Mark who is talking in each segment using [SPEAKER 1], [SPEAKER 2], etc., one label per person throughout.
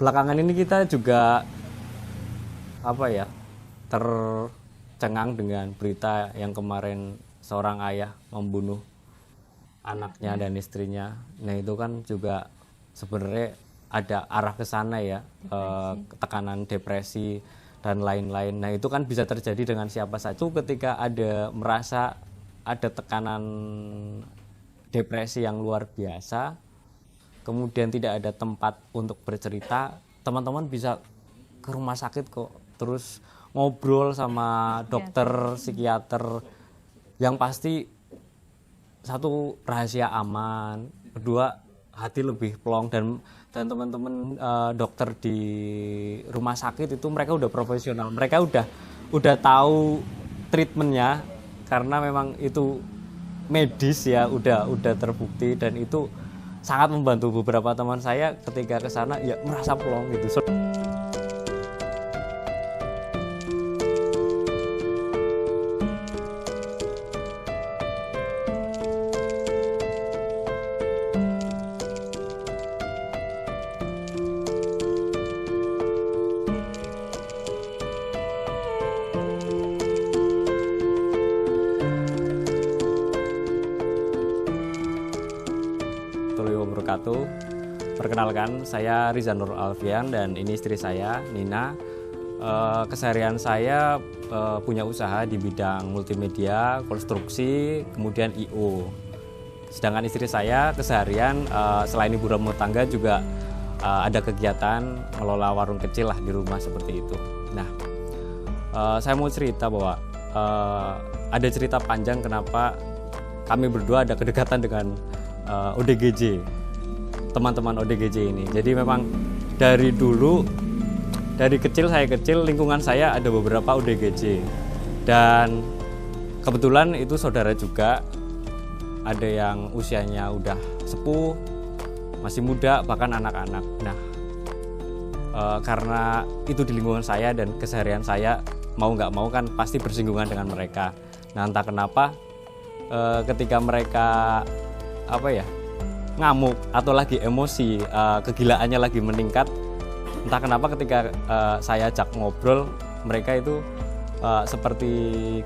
[SPEAKER 1] belakangan ini kita juga apa ya, tercengang dengan berita yang kemarin seorang ayah membunuh anaknya dan istrinya. Nah itu kan juga sebenarnya ada arah ke sana ya, tekanan depresi dan lain-lain. Nah itu kan bisa terjadi dengan siapa saja. Ketika ada merasa ada tekanan depresi yang luar biasa, kemudian tidak ada tempat untuk bercerita, teman-teman bisa ke rumah sakit kok, terus ngobrol sama dokter, psikiater, yang pasti satu rahasia aman, kedua hati lebih plong, dan teman-teman dokter di rumah sakit itu mereka udah profesional, mereka udah tahu treatmentnya karena memang itu medis ya, udah terbukti, dan itu sangat membantu. Beberapa teman saya ketika ke sana ya merasa plong gitu. Wabarakatuh. Perkenalkan, saya Riza Nur Alfian dan ini istri saya Nina. Keseharian saya punya usaha di bidang multimedia, konstruksi, kemudian IO. Sedangkan istri saya keseharian selain ibu rumah tangga juga ada kegiatan ngelola warung kecil lah di rumah seperti itu. Nah, saya mau cerita bahwa ada cerita panjang kenapa kami berdua ada kedekatan dengan ODGJ, teman-teman ODGJ ini. Jadi memang dari dulu, dari saya kecil, lingkungan saya ada beberapa ODGJ, dan kebetulan itu saudara juga, ada yang usianya udah sepuh, masih muda, bahkan anak-anak. Nah, karena itu di lingkungan saya dan keseharian saya, mau nggak mau kan pasti bersinggungan dengan mereka. Nah, entah kenapa ketika mereka ngamuk atau lagi emosi, kegilaannya lagi meningkat, entah kenapa ketika saya ajak ngobrol, mereka itu seperti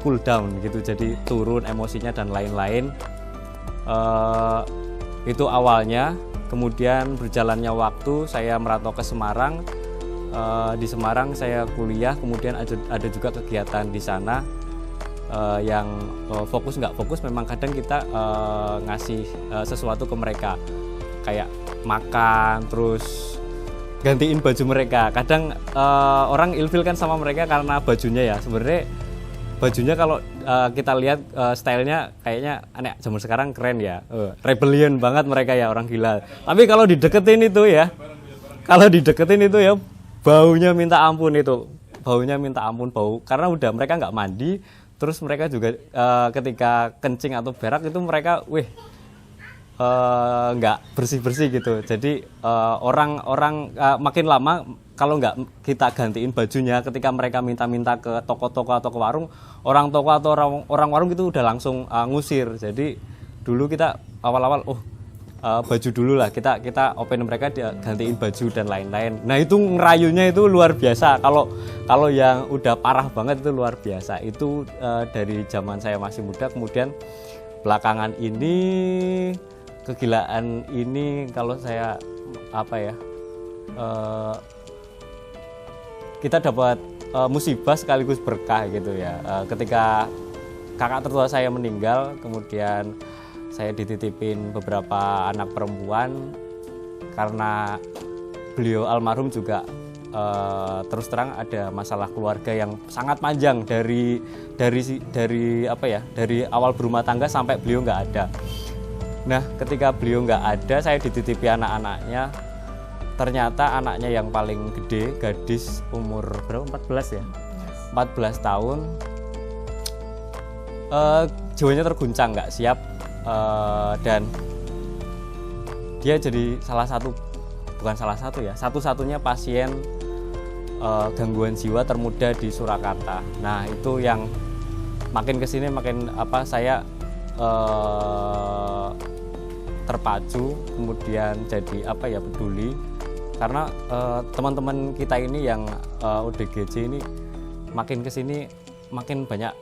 [SPEAKER 1] cool down gitu, jadi turun emosinya dan lain-lain. Itu awalnya. Kemudian berjalannya waktu, saya merantau ke Semarang. Di Semarang saya kuliah, kemudian ada juga kegiatan di sana. Yang fokus nggak fokus, memang kadang kita ngasih sesuatu ke mereka, kayak makan, terus gantiin baju mereka. Kadang orang ilfil kan sama mereka karena bajunya ya. Sebenarnya bajunya kalau kita lihat stylenya kayaknya aneh, zaman sekarang keren ya, rebellion banget mereka ya, orang gila. Tapi kalau dideketin itu ya, baunya minta ampun, bau, karena udah mereka nggak mandi. Terus mereka juga ketika kencing atau berak itu mereka nggak bersih-bersih gitu. Jadi orang-orang makin lama kalau nggak kita gantiin bajunya, ketika mereka minta-minta ke toko-toko atau ke warung, orang toko atau orang warung itu udah langsung ngusir. Jadi dulu kita awal-awal baju dulu lah, kita open mereka, dia gantiin baju dan lain-lain. Nah itu ngerayunya itu luar biasa. Kalau yang udah parah banget itu luar biasa. Itu dari zaman saya masih muda. Kemudian belakangan ini, kegilaan ini kalau saya kita dapat musibah sekaligus berkah gitu ya. Ketika kakak tertua saya meninggal, kemudian saya dititipin beberapa anak perempuan, karena beliau almarhum juga terus terang ada masalah keluarga yang sangat panjang dari awal berumah tangga sampai beliau nggak ada. Nah, ketika beliau nggak ada, saya dititipi anak-anaknya. Ternyata anaknya yang paling gede, gadis umur berapa? 14 ya? 14 tahun. Jiwanya terguncang, nggak siap. Dan dia jadi satu-satunya pasien gangguan jiwa termuda di Surakarta. Nah itu yang makin kesini makin saya terpacu, kemudian jadi peduli, karena teman-teman kita ini yang ODGJ ini makin kesini makin banyak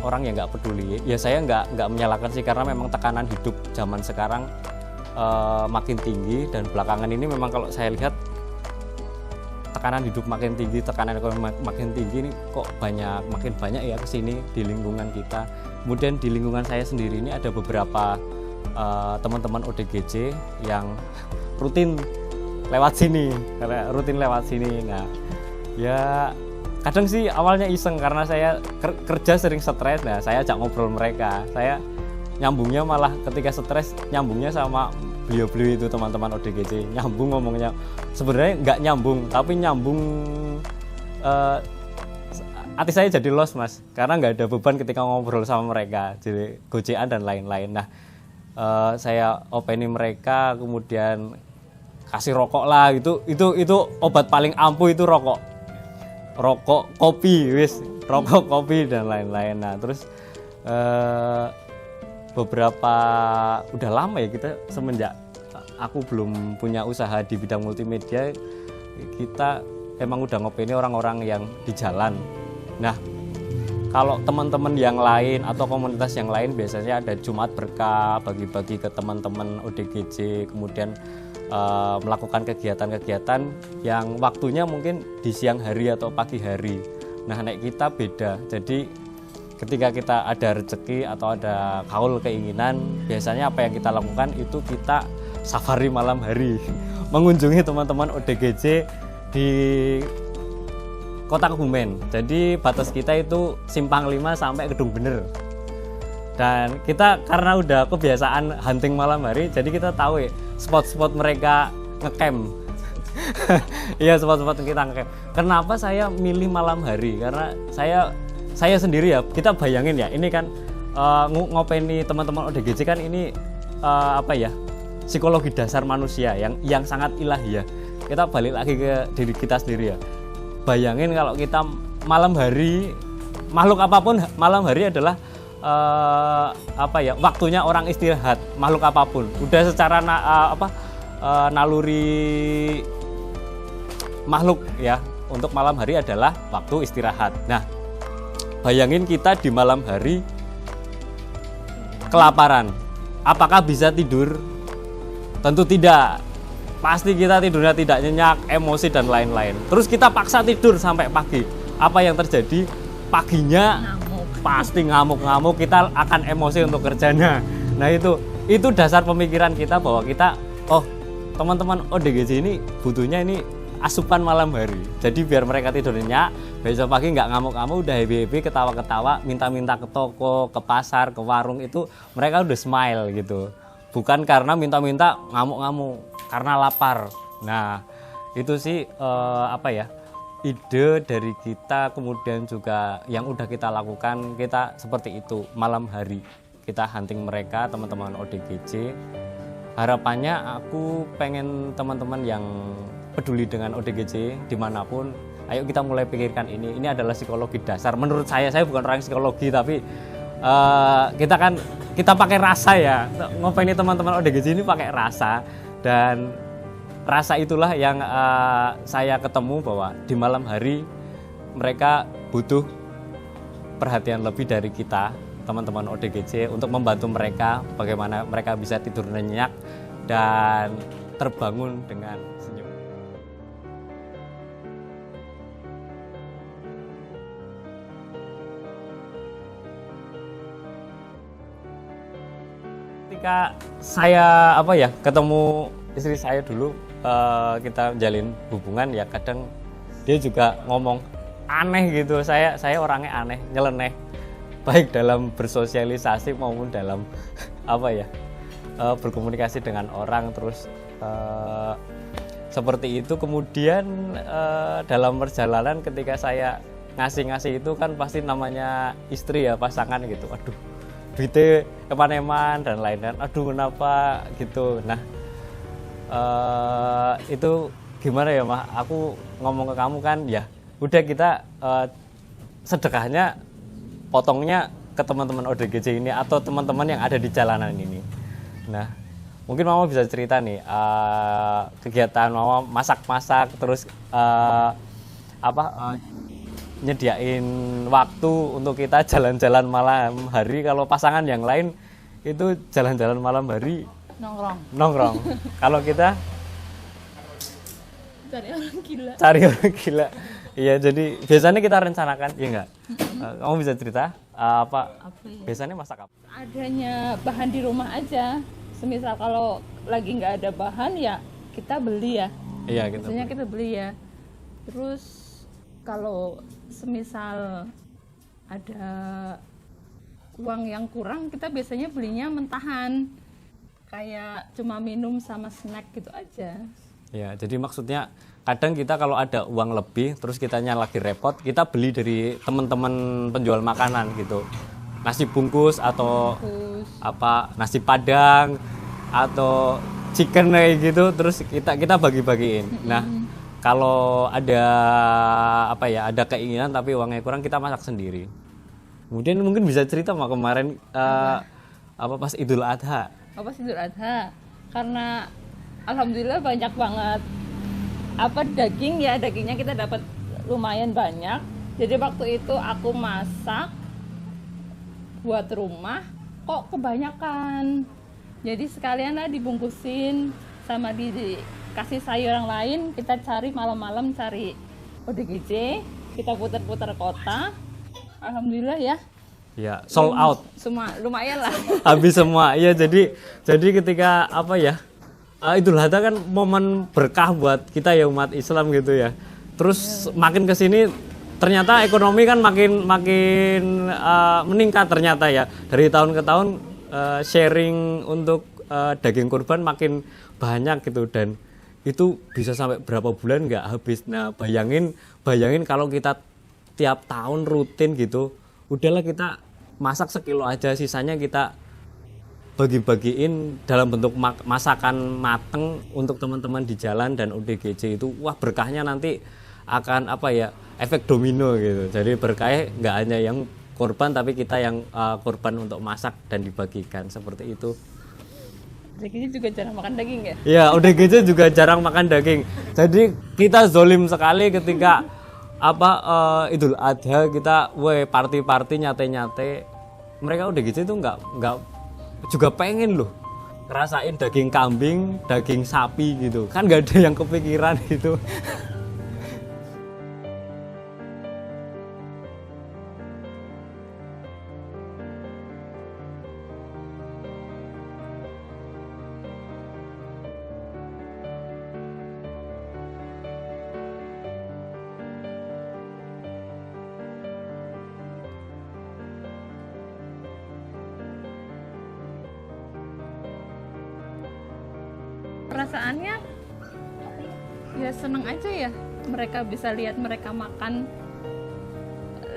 [SPEAKER 1] orang yang nggak peduli. Ya saya nggak menyalahkan sih, karena memang tekanan hidup zaman sekarang makin tinggi, dan belakangan ini memang kalau saya lihat tekanan hidup makin tinggi, tekanan ekonomi makin tinggi, ini kok makin banyak ya kesini di lingkungan kita. Kemudian di lingkungan saya sendiri ini ada beberapa teman-teman ODGJ yang rutin lewat sini. Nah ya kadang sih awalnya iseng, karena saya kerja sering stres. Nah saya ajak ngobrol mereka, saya nyambungnya malah ketika stres nyambungnya sama beliau-beliau itu, teman-teman ODGJ, nyambung ngomongnya. Sebenarnya nggak nyambung, tapi nyambung, hati saya jadi los mas, karena nggak ada beban ketika ngobrol sama mereka, jadi gojean dan lain-lain. Nah saya openi mereka, kemudian kasih rokok lah, itu obat paling ampuh, itu rokok kopi dan lain-lain. Nah terus beberapa udah lama ya, kita semenjak aku belum punya usaha di bidang multimedia, kita emang udah ngopeni orang-orang yang di jalan. Nah kalau teman-teman yang lain atau komunitas yang lain biasanya ada Jumat Berkah, bagi-bagi ke teman-teman ODGJ, kemudian melakukan kegiatan-kegiatan yang waktunya mungkin di siang hari atau pagi hari. Nah nek kita beda, jadi ketika kita ada rezeki atau ada kaul keinginan, biasanya apa yang kita lakukan itu kita safari malam hari, mengunjungi teman-teman ODGJ di Kota Kebumen. Jadi batas kita itu Simpang 5 sampai Gedung Bener. Dan kita karena udah kebiasaan hunting malam hari, jadi kita tahu ya spot-spot mereka ngecamp. Iya, spot-spot kita ngecamp. Kenapa saya milih malam hari? Karena saya sendiri ya, kita bayangin ya, ini kan ngopeni teman-teman ODGJ kan ini psikologi dasar manusia yang sangat ilahiyah. Kita balik lagi ke diri kita sendiri ya. Bayangin kalau kita malam hari, makhluk apapun malam hari adalah waktunya orang istirahat, makhluk apapun. Udah secara naluri makhluk ya, untuk malam hari adalah waktu istirahat. Nah, bayangin kita di malam hari kelaparan, apakah bisa tidur? Tentu tidak. Pasti kita tidurnya tidak nyenyak, emosi dan lain-lain. Terus kita paksa tidur sampai pagi. Apa yang terjadi? Paginya pasti ngamuk-ngamuk, kita akan emosi untuk kerjanya. Nah itu dasar pemikiran kita bahwa kita, teman-teman ODGJ ini butuhnya ini asupan malam hari. Jadi biar mereka tidur nyenyak, besok pagi nggak ngamuk-ngamuk, udah happy-happy, ketawa-ketawa, minta-minta ke toko, ke pasar, ke warung, itu mereka udah smile gitu. Bukan karena minta-minta ngamuk-ngamuk, karena lapar. Nah itu sih ide dari kita, kemudian juga yang udah kita lakukan, kita seperti itu malam hari kita hunting mereka, teman-teman ODGJ. Harapannya aku pengen teman-teman yang peduli dengan ODGJ dimanapun, ayo kita mulai pikirkan ini adalah psikologi dasar. Menurut saya bukan orang psikologi, tapi kita pakai rasa ya, ngopeni teman-teman ODGJ ini pakai rasa, dan rasa itulah yang saya ketemu bahwa di malam hari mereka butuh perhatian lebih dari kita, teman-teman ODGJ, untuk membantu mereka bagaimana mereka bisa tidur nyenyak dan terbangun dengan senyum. Ketika saya ketemu istri saya dulu, kita jalin hubungan ya, kadang dia juga ngomong aneh gitu. Saya orangnya aneh, nyeleneh, baik dalam bersosialisasi maupun dalam berkomunikasi dengan orang. Terus seperti itu. Kemudian dalam perjalanan ketika saya ngasih itu kan pasti namanya istri ya, pasangan gitu, aduh duitnya eman-eman dan lain-lain, aduh kenapa gitu. Nah itu gimana ya Mah, aku ngomong ke kamu kan, ya udah kita sedekahnya potongnya ke teman-teman ODGJ ini atau teman-teman yang ada di jalanan ini. Nah Mungkin Mama bisa cerita nih kegiatan Mama masak-masak terus nyediain waktu untuk kita jalan-jalan malam hari. Kalau pasangan yang lain itu jalan-jalan malam hari nongkrong. Kalau kita cari orang gila. Iya, jadi biasanya kita rencanakan, ya enggak? Kamu bisa cerita apa ya? Biasanya masak apa?
[SPEAKER 2] Adanya bahan di rumah aja. Semisal kalau lagi nggak ada bahan ya kita beli ya.
[SPEAKER 1] Iya,
[SPEAKER 2] biasanya kita beli ya. Terus kalau semisal ada uang yang kurang, kita biasanya belinya mentahan. Kayak cuma minum sama snack gitu aja.
[SPEAKER 1] Ya, jadi maksudnya kadang kita kalau ada uang lebih terus kitanya lagi repot, kita beli dari teman-teman penjual makanan gitu. Nasi bungkus atau nasi padang atau chicken kayak gitu, terus kita bagi-bagiin. Nah, kalau ada ada keinginan tapi uangnya kurang, kita masak sendiri. Kemudian mungkin bisa cerita Mak kemarin pas Idul Adha.
[SPEAKER 2] Pas Idul Adha, karena alhamdulillah banyak banget dagingnya kita dapat lumayan banyak. Jadi waktu itu aku masak buat rumah kok kebanyakan. Jadi sekalian lah dibungkusin sama dikasih sayur yang lain. Kita cari malam-malam cari ODGJ, kita putar-putar kota. Alhamdulillah ya.
[SPEAKER 1] Ya, sold out.
[SPEAKER 2] Semua lumayan lah.
[SPEAKER 1] Habis semua. Iya, jadi ketika Idul Adha kan momen berkah buat kita ya umat Islam gitu ya. Terus makin kesini ternyata ekonomi kan makin meningkat ternyata ya. Dari tahun ke tahun sharing untuk daging kurban makin banyak gitu, dan itu bisa sampai berapa bulan nggak habis. Nah, bayangin kalau kita tiap tahun rutin gitu, udahlah kita masak sekilo aja, sisanya kita bagi-bagiin dalam bentuk masakan mateng untuk teman-teman di jalan dan ODGJ itu. Wah, berkahnya nanti akan efek domino gitu. Jadi berkahnya nggak hanya yang korban tapi kita yang korban untuk masak dan dibagikan, seperti itu.
[SPEAKER 2] ODGJ juga jarang makan daging ya?
[SPEAKER 1] Iya, ODGJ juga jarang makan daging. Jadi kita zolim sekali ketika Idul Adha kita party nyate. Mereka ODGJ itu nggak juga pengen loh ngerasain daging kambing, daging sapi gitu. Kan nggak ada yang kepikiran itu.
[SPEAKER 2] Perasaannya ya seneng aja ya, mereka bisa lihat mereka makan,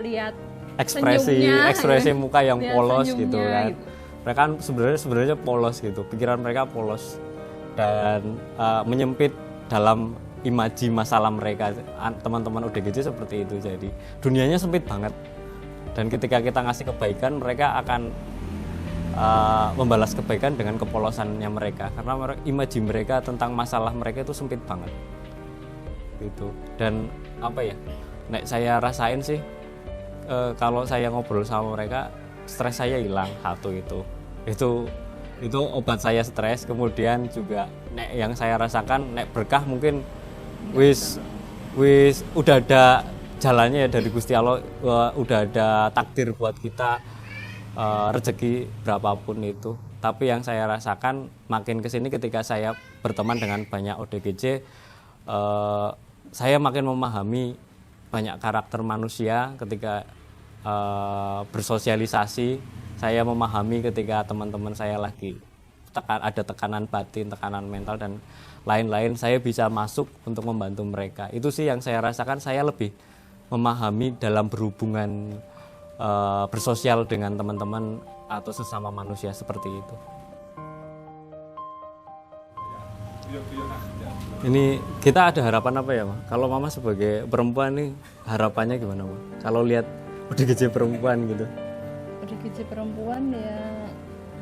[SPEAKER 2] lihat
[SPEAKER 1] ekspresi muka yang polos gitu kan.
[SPEAKER 2] Gitu.
[SPEAKER 1] Mereka kan sebenarnya polos gitu, pikiran mereka polos dan menyempit dalam imaji masalah mereka. Teman-teman ODGJ seperti itu, jadi dunianya sempit banget, dan ketika kita ngasih kebaikan mereka akan membalas kebaikan dengan kepolosannya mereka, karena imaji mereka tentang masalah mereka itu sempit banget gitu. Dan nek saya rasain sih kalau saya ngobrol sama mereka, stres saya hilang satu itu obat saya stres. Kemudian juga nek yang saya rasakan nek berkah mungkin wis udah ada jalannya ya dari Gusti Allah, udah ada takdir buat kita, rezeki berapapun itu. Tapi yang saya rasakan makin kesini ketika saya berteman dengan banyak ODGJ, saya makin memahami banyak karakter manusia ketika bersosialisasi. Saya memahami ketika teman-teman saya lagi ada tekanan batin, tekanan mental dan lain-lain, saya bisa masuk untuk membantu mereka. Itu sih yang saya rasakan, saya lebih memahami dalam berhubungan bersosial dengan teman-teman atau sesama manusia seperti itu. Ini kita ada harapan apa ya, Ma? Kalau Mama sebagai perempuan nih, harapannya gimana, Ma? Kalau lihat ODGJ perempuan gitu.
[SPEAKER 2] ODGJ perempuan ya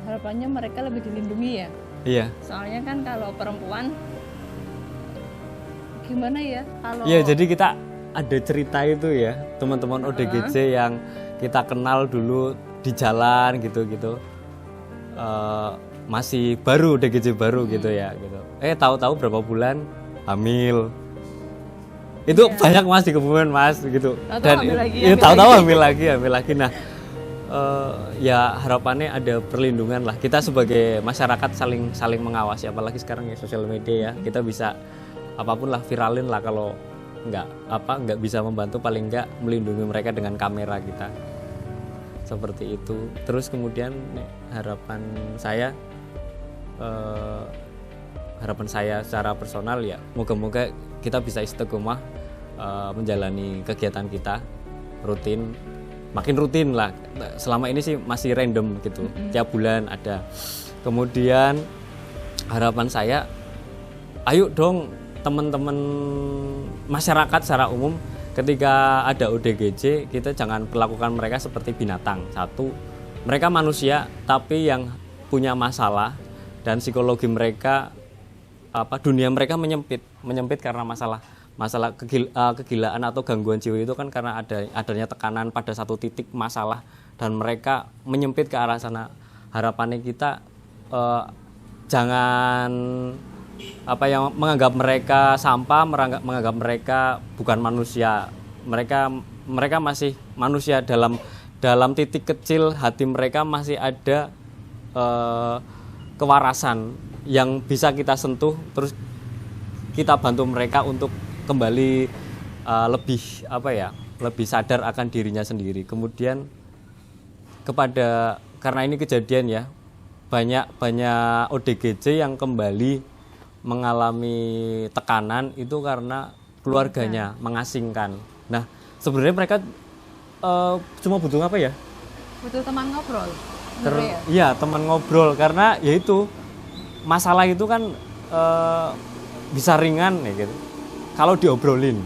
[SPEAKER 2] harapannya mereka lebih dilindungi ya.
[SPEAKER 1] Iya.
[SPEAKER 2] Soalnya kan kalau perempuan gimana ya, kalau
[SPEAKER 1] Iya, jadi kita ada cerita itu ya, teman-teman ODGJ yang kita kenal dulu di jalan gitu-gitu. Masih baru ODGJ baru gitu ya gitu. Tahu-tahu berapa bulan hamil. Itu banyak Mas di Kebumen Mas gitu.
[SPEAKER 2] Tahu-tahu hamil lagi,
[SPEAKER 1] ya,
[SPEAKER 2] hamil
[SPEAKER 1] tahu-tahu
[SPEAKER 2] lagi.
[SPEAKER 1] hamil lagi. Nah, ya harapannya ada perlindungan lah. Kita sebagai masyarakat saling mengawasi, apalagi sekarang ya sosial media ya. Kita bisa apapun lah viralin lah, kalau nggak bisa membantu paling nggak melindungi mereka dengan kamera kita. Seperti itu. Terus kemudian harapan saya secara personal ya, moga-moga kita bisa istiqomah menjalani kegiatan kita rutin, makin rutin lah. Selama ini sih masih random gitu, tiap bulan ada. Kemudian harapan saya, ayo dong teman-teman masyarakat secara umum, ketika ada ODGJ kita jangan perlakukan mereka seperti binatang. Satu, mereka manusia tapi yang punya masalah, dan psikologi mereka dunia mereka menyempit karena masalah kegilaan atau gangguan jiwa itu kan karena adanya tekanan pada satu titik masalah, dan mereka menyempit ke arah sana. Harapannya kita jangan yang menganggap mereka sampah, menganggap mereka bukan manusia. Mereka masih manusia, dalam titik kecil hati mereka masih ada kewarasan yang bisa kita sentuh, terus kita bantu mereka untuk kembali lebih sadar akan dirinya sendiri. Kemudian karena ini kejadian ya, banyak ODGJ yang kembali mengalami tekanan itu karena keluarganya mengasingkan. Nah, sebenarnya mereka cuma butuh apa ya?
[SPEAKER 2] butuh teman ngobrol.
[SPEAKER 1] Iya, teman ngobrol, karena yaitu masalah itu kan bisa ringan ya gitu. Kalau diobrolin,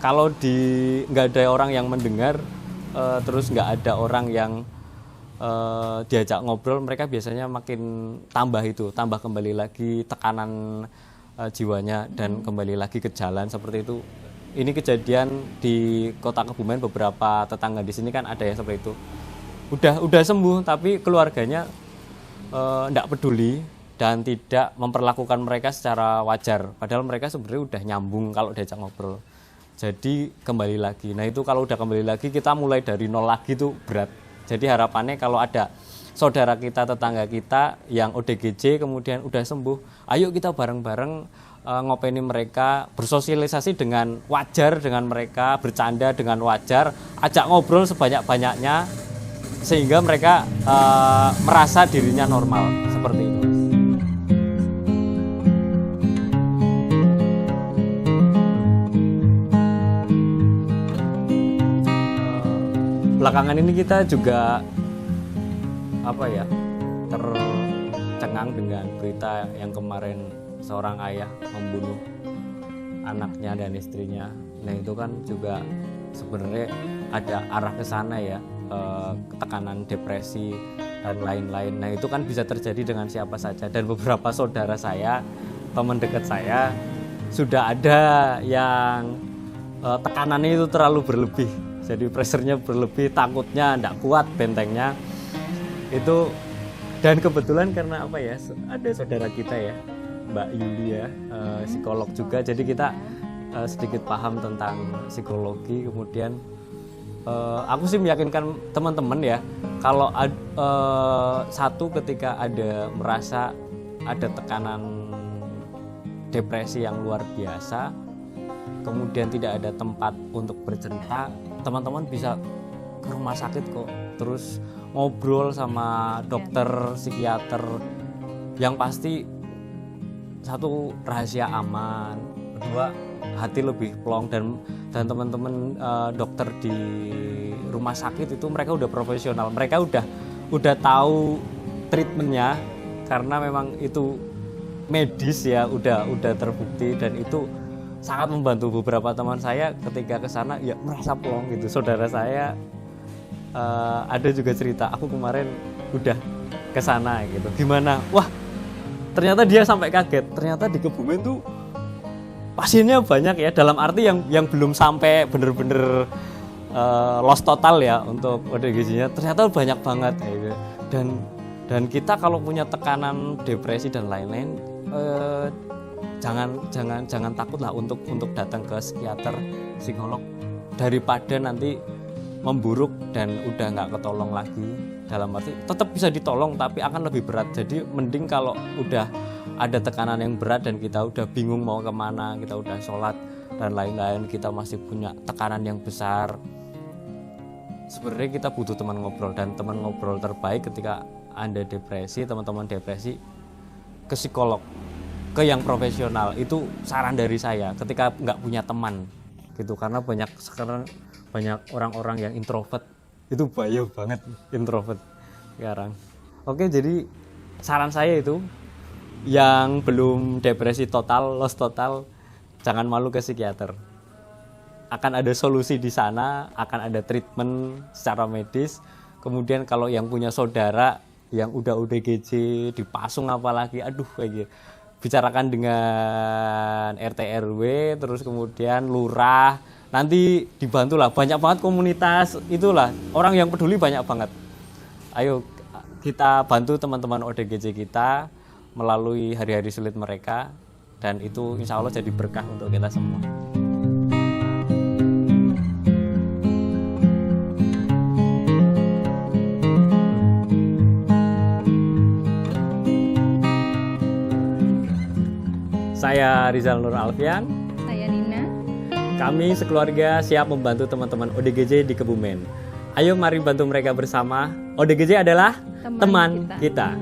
[SPEAKER 1] kalau nggak ada orang yang mendengar, terus nggak ada orang yang diajak ngobrol, mereka biasanya makin tambah kembali lagi tekanan jiwanya dan kembali lagi ke jalan seperti itu. Ini kejadian di Kota Kebumen, beberapa tetangga di sini kan ada yang seperti itu. Udah sembuh tapi keluarganya enggak peduli dan tidak memperlakukan mereka secara wajar, padahal mereka sebenarnya udah nyambung kalau diajak ngobrol. Jadi kembali lagi. Nah, itu kalau udah kembali lagi kita mulai dari nol lagi tuh berat. Jadi harapannya kalau ada saudara kita, tetangga kita yang ODGJ kemudian udah sembuh, ayo kita bareng-bareng ngopeni mereka, bersosialisasi dengan wajar dengan mereka, bercanda dengan wajar, ajak ngobrol sebanyak-banyaknya sehingga mereka merasa dirinya normal, seperti itu. Belakangan ini kita juga tercengang dengan berita yang kemarin seorang ayah membunuh anaknya dan istrinya. Nah, itu kan juga sebenarnya ada arah ke sana ya, tekanan depresi dan lain-lain. Nah, itu kan bisa terjadi dengan siapa saja, dan beberapa saudara saya, teman dekat saya sudah ada yang tekanannya itu terlalu berlebih. Jadi pressure-nya berlebih, takutnya tidak kuat bentengnya itu. Dan kebetulan karena ada saudara kita ya, Mbak Yulia, psikolog juga, jadi kita sedikit paham tentang psikologi. Kemudian aku sih meyakinkan teman-teman ya, kalau satu, ketika merasa ada tekanan depresi yang luar biasa, kemudian tidak ada tempat untuk bercerita, teman-teman bisa ke rumah sakit kok, terus ngobrol sama dokter, psikiater, yang pasti satu, rahasia aman, kedua, hati lebih plong, dan teman-teman dokter di rumah sakit itu mereka udah profesional, mereka udah tahu treatmentnya, karena memang itu medis ya, udah terbukti, dan itu sangat membantu. Beberapa teman saya ketika ke sana ya merasa plong gitu. Saudara saya ada juga cerita, aku kemarin udah ke sana gitu. Gimana? Wah, ternyata dia sampai kaget, ternyata di Kebumen tuh pasiennya banyak ya, dalam arti yang belum sampai bener-bener loss total ya untuk ODGJ-nya, ternyata banyak banget ya gitu. Dan kita kalau punya tekanan depresi dan lain-lain, jangan takut lah untuk datang ke psikiater, psikolog, daripada nanti memburuk dan udah nggak ketolong lagi. Dalam arti tetap bisa ditolong tapi akan lebih berat. Jadi mending kalau udah ada tekanan yang berat dan kita udah bingung mau kemana, kita udah sholat dan lain-lain, kita masih punya tekanan yang besar, sebenarnya kita butuh teman ngobrol. Dan teman ngobrol terbaik ketika Anda depresi, teman-teman depresi, ke psikolog, ke yang profesional. Itu saran dari saya ketika nggak punya teman gitu, karena sekarang banyak orang-orang yang introvert, itu bahaya banget introvert sekarang. Oke, jadi saran saya itu yang belum depresi total, loss total, jangan malu ke psikiater. Akan ada solusi di sana, akan ada treatment secara medis. Kemudian kalau yang punya saudara yang udah ODGJ, dipasung apalagi, aduh kayak gitu, bicarakan dengan RT RW, terus kemudian lurah, nanti dibantulah. Banyak banget komunitas, itulah orang yang peduli banyak banget. Ayo kita bantu teman-teman ODGJ kita melalui hari-hari sulit mereka, dan itu insya Allah jadi berkah untuk kita semua. Saya Rizal Nur Alfian.
[SPEAKER 2] Saya Nina.
[SPEAKER 1] Kami sekeluarga siap membantu teman-teman ODGJ di Kebumen. Ayo mari bantu mereka bersama. ODGJ adalah teman kita.